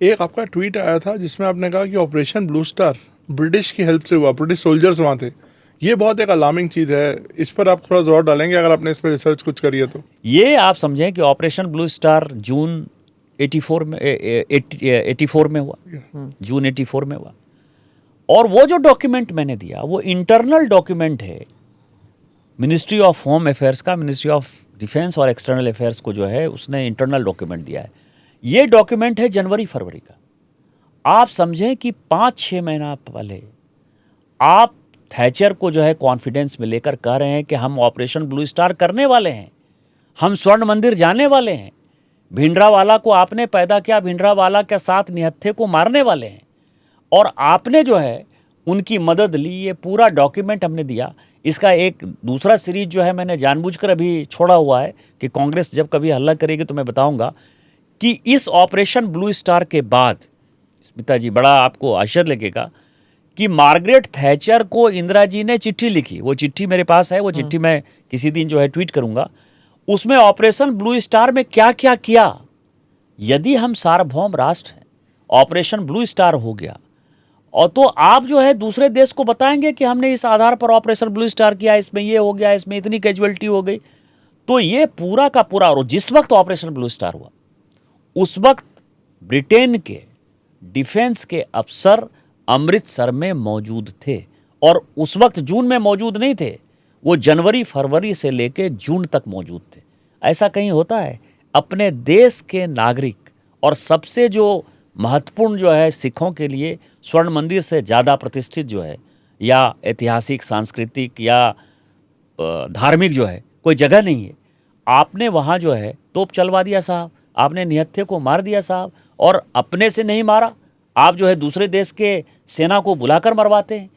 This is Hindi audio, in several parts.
एक आपका ट्वीट आया था जिसमें आपने कहा कि ऑपरेशन ब्लू स्टार ब्रिटिश की हेल्प से हुआ, ब्रिटिश सोल्जर्स वहाँ थे। ये बहुत एक अलार्मिंग चीज़ है, इस पर आप थोड़ा जोर डालेंगे अगर आपने इस पर रिसर्च कुछ करी है तो। ये आप समझें कि ऑपरेशन ब्लू स्टार जून 84 में 84 में हुआ, जून 84 में हुआ। और वो जो डॉक्यूमेंट मैंने दिया वो इंटरनल डॉक्यूमेंट है मिनिस्ट्री ऑफ होम अफेयर्स का, मिनिस्ट्री ऑफ डिफेंस और एक्सटर्नल अफेयर्स को जो है उसने इंटरनल डॉक्यूमेंट दिया है। ये डॉक्यूमेंट है जनवरी फरवरी का। आप समझें कि 5-6 महीना पहले आप थैचर को जो है कॉन्फिडेंस में लेकर कह रहे हैं कि हम ऑपरेशन ब्लू स्टार करने वाले हैं, हम स्वर्ण मंदिर जाने वाले हैं, भिंडरावाला को आपने पैदा किया, भिंडरावाला के साथ निहत्थे को मारने वाले हैं, और आपने जो है उनकी मदद ली। ये पूरा डॉक्यूमेंट हमने दिया। इसका एक दूसरा सीरीज जो है मैंने जानबूझकर अभी छोड़ा हुआ है कि कांग्रेस जब कभी हल्ला करेगी तो मैं बताऊंगा कि इस ऑपरेशन ब्लू स्टार के बाद, स्मिता जी बड़ा आपको आश्चर्य लगेगा कि मार्गरेट थैचर को इंदिरा जी ने चिट्ठी लिखी। वो चिट्ठी मेरे पास है, वो चिट्ठी मैं किसी दिन जो है ट्वीट करूंगा। उसमें ऑपरेशन ब्लू स्टार में क्या क्या किया। यदि हम सार्वभौम राष्ट्र हैं, ऑपरेशन ब्लू स्टार हो गया, और तो आप जो है दूसरे देश को बताएंगे कि हमने इस आधार पर ऑपरेशन ब्लू स्टार किया, इसमें ये हो गया, इसमें इतनी कैजुअलिटी हो गई। तो ये पूरा का पूरा, और जिस वक्त ऑपरेशन ब्लू स्टार हुआ उस वक्त ब्रिटेन के डिफेंस के अफसर अमृतसर में मौजूद थे, और उस वक्त जून में मौजूद नहीं थे, वो जनवरी फरवरी से लेकर जून तक मौजूद थे। ऐसा कहीं होता है? अपने देश के नागरिक, और सबसे जो महत्वपूर्ण जो है सिखों के लिए स्वर्ण मंदिर से ज़्यादा प्रतिष्ठित जो है, या ऐतिहासिक, सांस्कृतिक या धार्मिक जो है कोई जगह नहीं है, आपने वहाँ जो है तोप चलवा दिया साहब, आपने निहत्थे को मार दिया साहब, और अपने से नहीं मारा, आप जो है दूसरे देश के सेना को बुलाकर मरवाते हैं।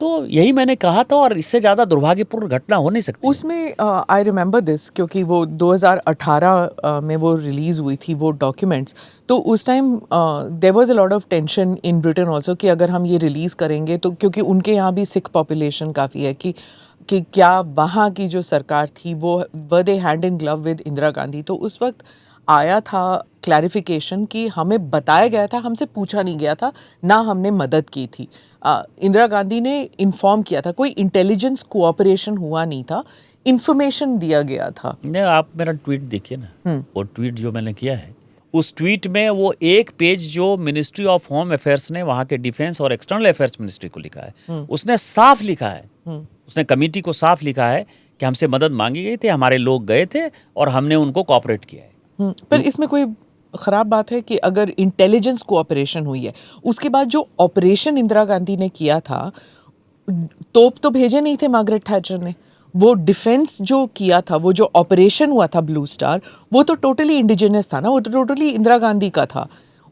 तो यही मैंने कहा था, और इससे ज़्यादा दुर्भाग्यपूर्ण घटना हो नहीं सकती। उसमें आई रिमेंबर दिस, क्योंकि वो 2018 में वो रिलीज़ हुई थी वो डॉक्यूमेंट्स। तो उस time there was a lot of tension in Britain also कि अगर हम ये रिलीज़ करेंगे तो, क्योंकि उनके यहाँ भी सिख पॉपुलेशन काफ़ी है, कि क्या वहाँ की जो सरकार थी वो were they hand in glove with Indira Gandhi. तो उस वक्त आया था क्लैरिफिकेशन कि हमें बताया गया था, हमसे पूछा नहीं गया था, ना हमने मदद की थी। इंदिरा गांधी ने इन्फॉर्म किया था, कोई इंटेलिजेंस कोऑपरेशन हुआ नहीं था, इन्फॉर्मेशन दिया गया था। नहीं, आप मेरा ट्वीट देखिए ना, वो ट्वीट जो मैंने किया है, उस ट्वीट में वो एक पेज जो मिनिस्ट्री ऑफ होम अफेयर्स ने वहाँ के डिफेंस और एक्सटर्नल अफेयर्स मिनिस्ट्री को लिखा है, उसने साफ लिखा है, उसने कमेटी को साफ लिखा है कि हमसे मदद मांगी गई थी, हमारे लोग गए थे और हमने उनको कोऑपरेट किया है। पर इसमें कोई ख़राब बात है कि अगर इंटेलिजेंस कोऑपरेशन हुई है, उसके बाद जो ऑपरेशन इंदिरा गांधी ने किया था, तोप तो भेजे नहीं थे मार्गरेट थैचर ने, वो डिफेंस जो किया था, वो जो ऑपरेशन हुआ था ब्लू स्टार, वो तो टोटली इंडिजिनस था ना, वो तो टोटली इंदिरा गांधी का था।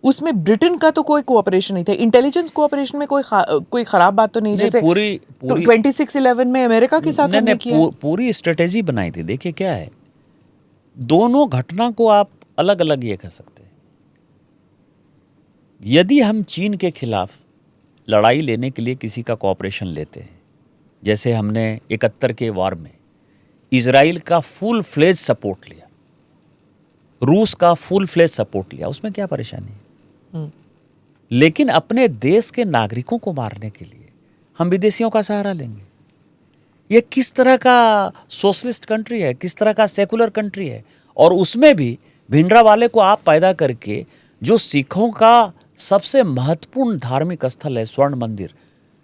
उसमें ब्रिटेन का तो कोई कोऑपरेशन नहीं था। इंटेलिजेंस कोऑपरेशन में कोई ख़राब बात तो नहीं, जैसे पूरी 26/11 में अमेरिका के साथ हमने किया। पूरी स्ट्रेटेजी बनाई थी। देखिए क्या है, दोनों घटना को आप अलग अलग ये कह सकते हैं। यदि हम चीन के खिलाफ लड़ाई लेने के लिए किसी का कोऑपरेशन लेते हैं, जैसे हमने 71 के वार में इजराइल का फुल फ्लेज सपोर्ट लिया, रूस का फुल फ्लेज सपोर्ट लिया, उसमें क्या परेशानी है? लेकिन अपने देश के नागरिकों को मारने के लिए हम विदेशियों का सहारा लेंगे? ये किस तरह का सोशलिस्ट कंट्री है, किस तरह का सेकुलर कंट्री है? और उसमें भी भिंडरावाले को आप पैदा करके, जो सिखों का सबसे महत्वपूर्ण धार्मिक स्थल है स्वर्ण मंदिर,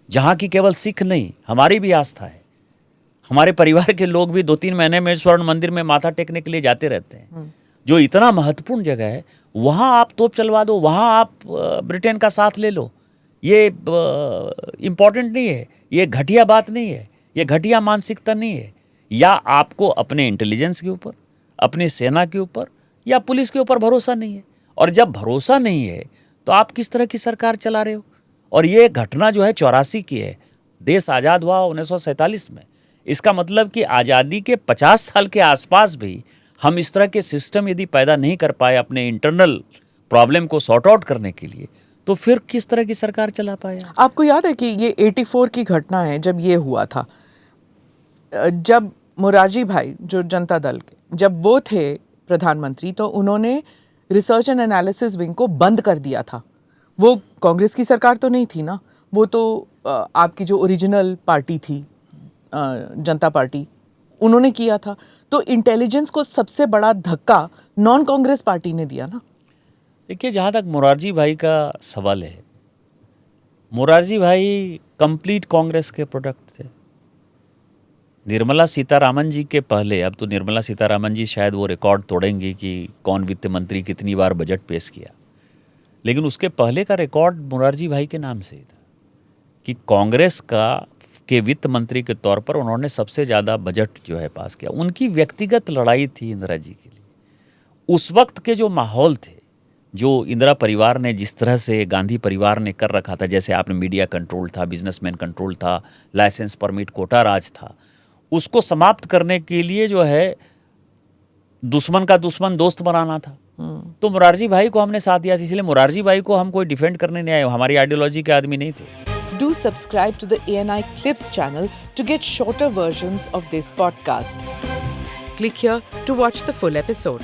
जहाँ की केवल सिख नहीं हमारी भी आस्था है, हमारे परिवार के लोग भी 2-3 महीने में स्वर्ण मंदिर में माथा टेकने के लिए जाते रहते हैं, जो इतना महत्वपूर्ण जगह है, वहाँ आप तोप चलवा दो, वहाँ आप ब्रिटेन का साथ ले लो। ये इम्पॉर्टेंट नहीं है, ये घटिया बात नहीं है, ये घटिया मानसिकता नहीं है। या आपको अपने इंटेलिजेंस के ऊपर, अपनी सेना के ऊपर या पुलिस के ऊपर भरोसा नहीं है, और जब भरोसा नहीं है तो आप किस तरह की सरकार चला रहे हो? और ये घटना जो है 84 की है, देश आज़ाद हुआ 1947 में। इसका मतलब कि आज़ादी के 50 साल के आसपास भी हम इस तरह के सिस्टम यदि पैदा नहीं कर पाए अपने इंटरनल प्रॉब्लम को सॉर्ट आउट करने के लिए, तो फिर किस तरह की सरकार चला पाया? आपको याद है कि ये 84 की घटना है, जब ये हुआ था, जब मोरारजी भाई जो जनता दल के, जब वो थे प्रधानमंत्री, तो उन्होंने रिसर्च एंड एनालिसिस विंग को बंद कर दिया था। वो कांग्रेस की सरकार तो नहीं थी ना, वो तो आपकी जो ओरिजिनल पार्टी थी जनता पार्टी, उन्होंने किया था। तो इंटेलिजेंस को सबसे बड़ा धक्का नॉन कांग्रेस पार्टी ने दिया ना। देखिए, जहाँ तक मोरारजी भाई का सवाल है, मोरारजी भाई कंप्लीट कांग्रेस के प्रोडक्ट थे। निर्मला सीतारामन जी के पहले, अब तो निर्मला सीतारामन जी शायद वो रिकॉर्ड तोड़ेंगे कि कौन वित्त मंत्री कितनी बार बजट पेश किया, लेकिन उसके पहले का रिकॉर्ड मोरारजी भाई के नाम से ही था कि कांग्रेस के वित्त मंत्री के तौर पर उन्होंने सबसे ज़्यादा बजट जो है पास किया। उनकी व्यक्तिगत लड़ाई थी इंदिरा जी के लिए। उस वक्त के जो माहौल थे, जो इंदिरा परिवार ने जिस तरह से गांधी परिवार ने कर रखा था, जैसे आपने मीडिया कंट्रोल था, बिजनेसमैन कंट्रोल था, लाइसेंस परमिट कोटा राज था, उसको समाप्त करने के लिए जो है दुश्मन का दुश्मन दोस्त बनाना था। तो मोरारजी भाई को हमने साथ दिया, इसलिए मोरारजी भाई को हम कोई डिफेंड करने नहीं आए, हमारी आइडियोलॉजी के आदमी नहीं थे। Do subscribe to the ANI Clips channel to get shorter versions of this podcast. Click here to watch the full episode.